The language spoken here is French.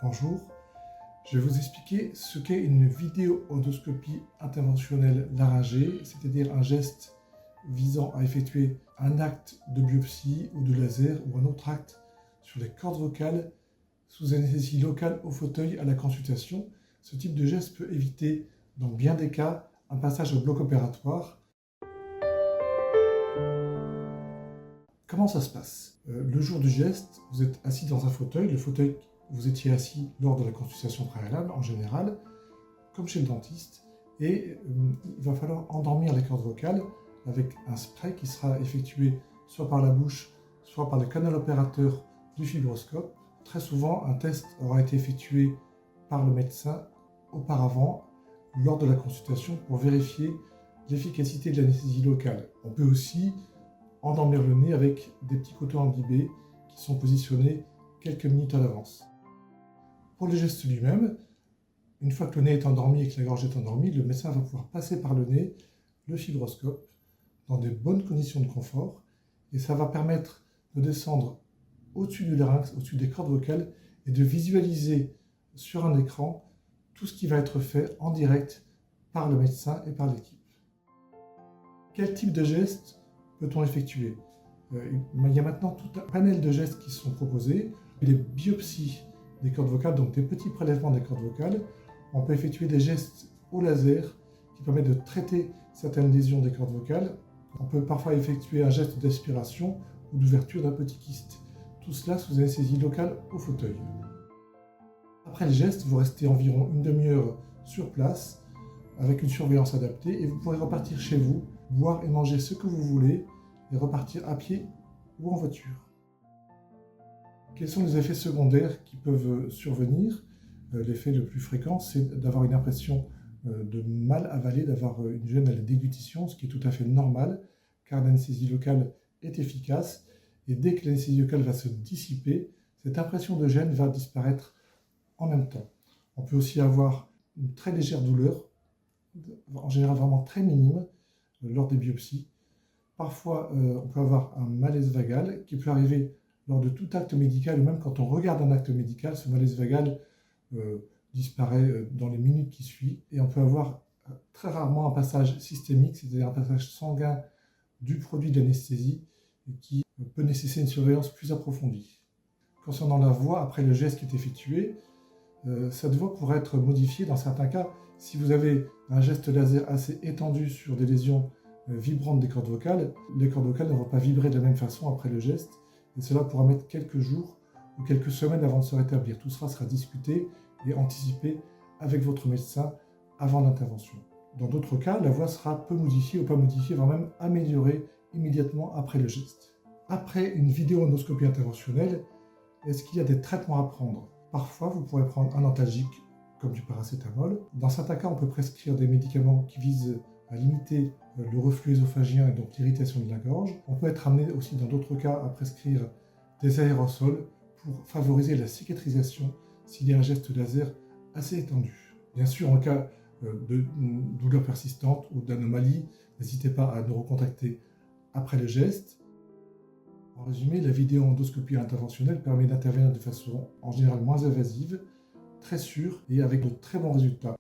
Bonjour, je vais vous expliquer ce qu'est une vidéo-endoscopie interventionnelle laryngée, c'est-à-dire un geste visant à effectuer un acte de biopsie ou de laser ou un autre acte sur les cordes vocales sous anesthésie locale au fauteuil à la consultation. Ce type de geste peut éviter, dans bien des cas, un passage au bloc opératoire. Comment ça se passe? Le jour du geste, vous êtes assis dans un fauteuil, le fauteuil vous étiez assis lors de la consultation préalable, en général, comme chez le dentiste, et il va falloir endormir les cordes vocales avec un spray qui sera effectué soit par la bouche, soit par le canal opérateur du fibroscope. Très souvent, un test aura été effectué par le médecin auparavant, lors de la consultation, pour vérifier l'efficacité de l'anesthésie locale. On peut aussi endormir le nez avec des petits cotons imbibés qui sont positionnés quelques minutes à l'avance. Pour le geste lui-même, une fois que le nez est endormi et que la gorge est endormie, le médecin va pouvoir passer par le nez le fibroscope dans de bonnes conditions de confort, et ça va permettre de descendre au-dessus du larynx, au-dessus des cordes vocales, et de visualiser sur un écran tout ce qui va être fait en direct par le médecin et par l'équipe. Quel type de geste peut-on effectuer? Il y a maintenant tout un panel de gestes qui sont proposés. Les biopsies des cordes vocales, donc des petits prélèvements des cordes vocales. On peut effectuer des gestes au laser qui permettent de traiter certaines lésions des cordes vocales. On peut parfois effectuer un geste d'aspiration ou d'ouverture d'un petit kyste. Tout cela sous anesthésie locale au fauteuil. Après le geste, vous restez environ une demi-heure sur place avec une surveillance adaptée et vous pourrez repartir chez vous, boire et manger ce que vous voulez et repartir à pied ou en voiture. Quels sont les effets secondaires qui peuvent survenir? L'effet le plus fréquent, c'est d'avoir une impression de mal avaler, d'avoir une gêne à la déglutition, ce qui est tout à fait normal, car l'anesthésie locale est efficace, et dès que l'anesthésie locale va se dissiper, cette impression de gêne va disparaître en même temps. On peut aussi avoir une très légère douleur, en général vraiment très minime, lors des biopsies. Parfois, on peut avoir un malaise vagal qui peut arriver lors de tout acte médical, ou même quand on regarde un acte médical, ce malaise vagal disparaît dans les minutes qui suivent. Et on peut avoir très rarement un passage systémique, c'est-à-dire un passage sanguin du produit de l'anesthésie, qui peut nécessiter une surveillance plus approfondie. Concernant la voix, après le geste qui est effectué, cette voix pourrait être modifiée dans certains cas. Si vous avez un geste laser assez étendu sur des lésions vibrantes des cordes vocales, les cordes vocales ne vont pas vibrer de la même façon après le geste, et cela pourra mettre quelques jours ou quelques semaines avant de se rétablir. Tout cela sera discuté et anticipé avec votre médecin avant l'intervention. Dans d'autres cas, la voix sera peu modifiée ou pas modifiée, voire même améliorée immédiatement après le geste. Après une vidéo-endoscopie interventionnelle, est-ce qu'il y a des traitements à prendre? Parfois, vous pourrez prendre un antalgique comme du paracétamol. Dans certains cas, on peut prescrire des médicaments qui visent à limiter le reflux œsophagien et donc l'irritation de la gorge. On peut être amené aussi dans d'autres cas à prescrire des aérosols pour favoriser la cicatrisation s'il y a un geste laser assez étendu. Bien sûr, en cas de douleur persistante ou d'anomalie, n'hésitez pas à nous recontacter après le geste. En résumé, la vidéo-endoscopie interventionnelle permet d'intervenir de façon en général moins invasive, très sûre et avec de très bons résultats.